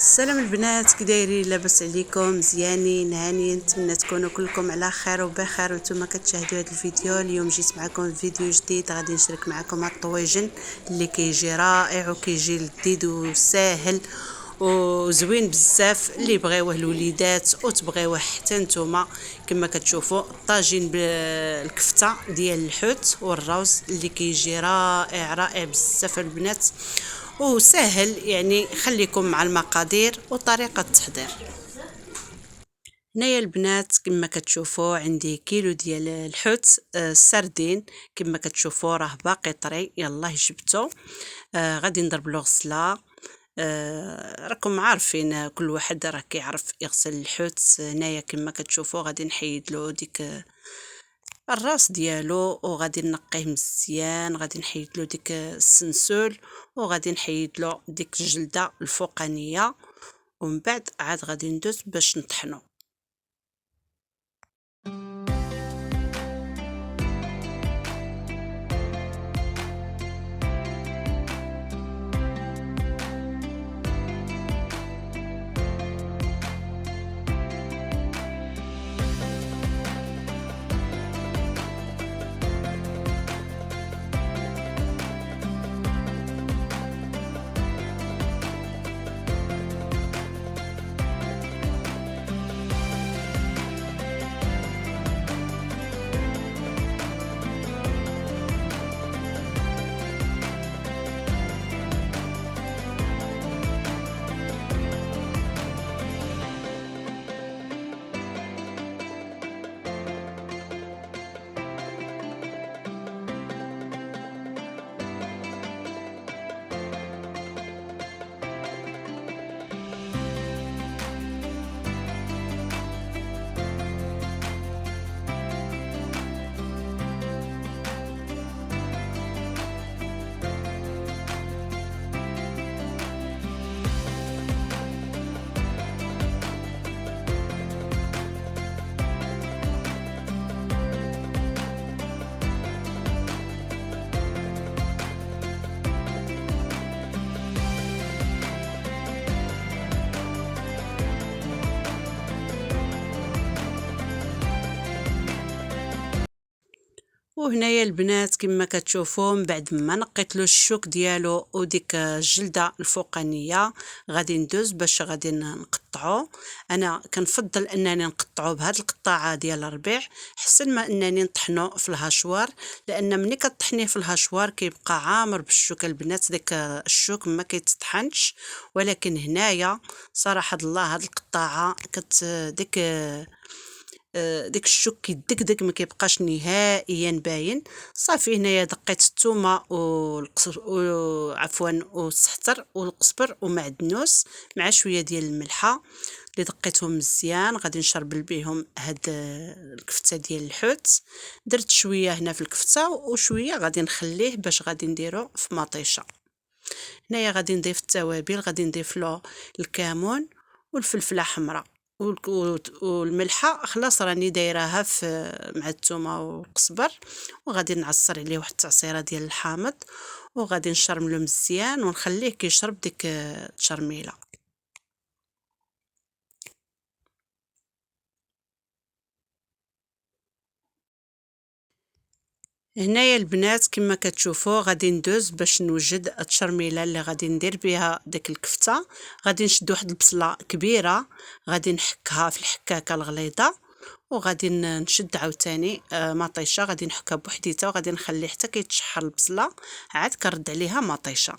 السلام البنات، كي دايرين؟ لاباس عليكم؟ مزيانين؟ هانيين؟ نتمنى تكونوا كلكم على خير وبخير وانتم كتشاهدوا هذا الفيديو. اليوم جيت معكم فيديو جديد، غادي نشارك معكم هاد الطويجن اللي كيجي رائع وكيجي لذيذ وساهل وزوين بزاف، اللي بغيوه الوليدات وتبغيوه حتى نتوما. كما كتشوفوا الطاجين بالكفته ديال الحوت والروز اللي كيجي رائع رائع بزاف البنات وسهل. يعني خليكم مع المقادير وطريقة التحضير. هنايا البنات كما كتشوفوا عندي كيلو ديال الحوت السردين، كما كتشوفوا راه باقي طري، يلاه جبته. غادي نضرب له غسله. راكم عارفين كل واحد راه كيعرف يغسل الحوت. هنايا كما كتشوفوا غادي نحيد له ديك الراس ديالو وغادي نقيه مزيان، غادي نحيد له ديك السنسول وغادي نحيد له ديك الجلده الفوقانيه، ومن بعد عاد غادي ندوز باش نطحنو. وهنايا البنات كما كتشوفوا من بعد ما نقيت له الشوك ديالو وديك الجلده الفوقانيه غادي ندوز باش غادي نقطعو. انا كنفضل انني نقطعو بهاد القطاعه ديال الربيع حسن ما انني نطحنو في الهاشوار، لان ملي كطحنيه في الهاشوار كيبقى عامر بالشوك البنات، داك الشوك ما كيتطحنش. ولكن هنايا صراحه الله هاد القطاعه ديك ديك الشوك كيدقدق ما كيبقاش نهائيا باين. صافي هنايا دقيت الثومه عفوا والسحتر والقزبر ومعدنوس مع شويه ديال الملحه اللي دقيتهم مزيان. غادي نشربل بهم هاد الكفته ديال الحوت. درت شويه هنا في الكفته وشويه غادي نخليه باش غادي نديرو في مطيشه. هنايا غادي نضيف التوابل، غادي نضيف له الكمون والفلفله حمراء والملحه. خلاص راني دايراها في مع الثومه والقزبر، وغادي نعصر عليه واحد التعصيره ديال الحامض وغادي نشرملو مزيان ونخليه كيشرب ديك التشرميله. هنايا البنات كما كتشوفوا غادي ندوز باش نوجد التشرميله اللي غادي ندير بها ديك الكفته. غادي نشد واحد البصله كبيره، غادي نحكها في الحكاكه الغليظه، وغادي نشد عاوتاني مطيشه غادي نحكها بوحديتها وغادي نخليه حتى كيتشحر البصله، عاد كنرد عليها مطيشه.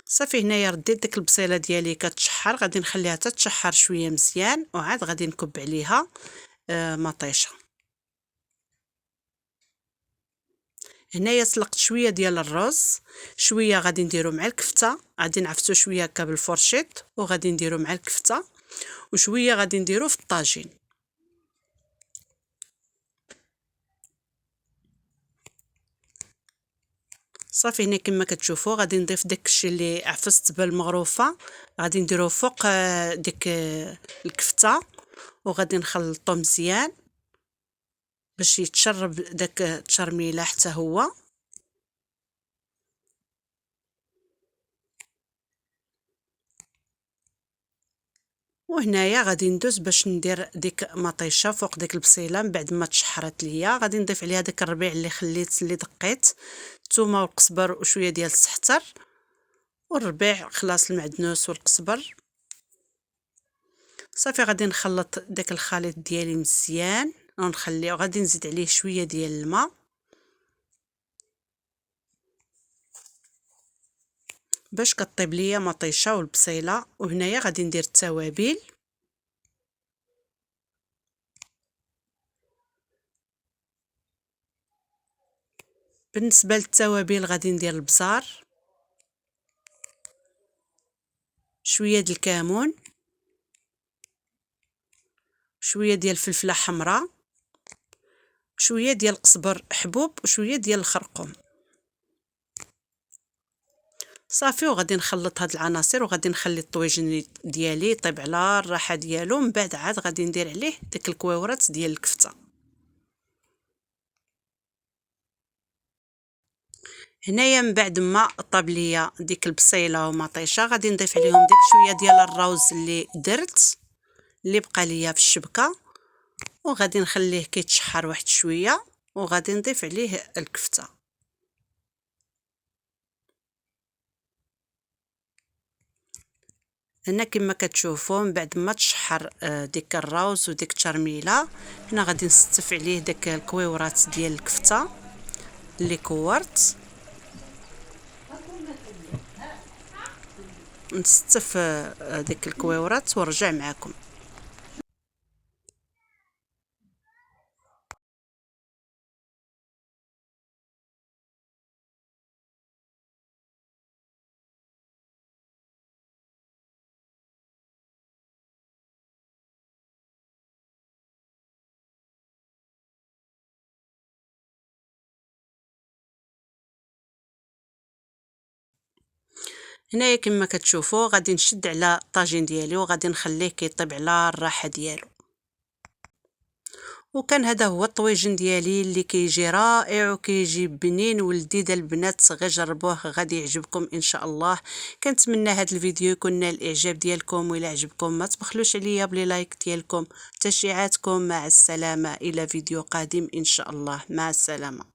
صافي هنايا رديت ديك البصيله ديالي كتشحر، غادي نخليها تتشحر شويه مزيان وعاد غادي نكب عليها مطيشه. هنايا سلقت شويه ديال الرز، شويه غادي نديرو مع الكفته، غادي نعفتو شويه هكا بالفورشيط وغادي نديرو مع الكفته، وشويه غادي نديرو في الطاجين. صافي هنا كما كتشوفوا غادي نضيف داكشي اللي عفست بالمغروفه، غادي نديروه فوق ديك الكفته وغادي نخلطو مزيان باش يتشرب داك التشرميله حتى هو. وهنايا غادي ندوز باش ندير ديك مطيشه فوق ديك البصيله. من بعد ما تشحرت ليا غادي نضيف عليها داك الربيع اللي خليت اللي دقيت، الثومه والقزبر وشويه ديال السحتر والربيع، خلاص المعدنوس والقزبر. صافي غادي نخلط داك الخليط ديالي مزيان ونخليه، غادي نزيد عليه شويه ديال الماء باش كطيب ليا مطيشه والبصيله. وهنايا غادي ندير التوابل. بالنسبه للتوابل غادي ندير البزار، شويه ديال الكمون، شويه ديال الفلفله حمراء، شويه ديال القزبر حبوب وشويه ديال الخرقوم. صافي وغادي نخلط هاد العناصر وغادي نخلي الطويجن ديالي يطيب على الراحه ديالو. من بعد عاد غادي ندير عليه ديك الكويورات ديال الكفته. هنايا من بعد ما طاب ليا ديك البصيله ومطيشه غادي نضيف عليهم ديك شويه ديال الروز اللي درت اللي بقى ليا في الشبكه، وغادي نخليه كيتشحر واحد شويه وغادي نضيف عليه الكفته. هنا كما كتشوفوا من بعد ما تشحر ديك الروز وديك الترميله، هنا غادي نستف عليه داك الكويورات ديال الكفته اللي كورت، نستف ديك الكويورات ونرجع معكم. هنايا كما كتشوفوا غادي نشد على الطاجين ديالي وغادي نخليه كيطيب على الراحه ديالو. وكان هذا هو الطويجن ديالي اللي كيجي رائع وكيجي بنين ولذيذ. البنات غير جربوه غادي يعجبكم ان شاء الله. كنتمنى هذا الفيديو يكون نال الاعجاب ديالكم، وإلا عجبكم ما تبخلوش عليا بلي لايك ديالكم، تشجيعاتكم. مع السلامه، الى فيديو قادم ان شاء الله. مع السلامه.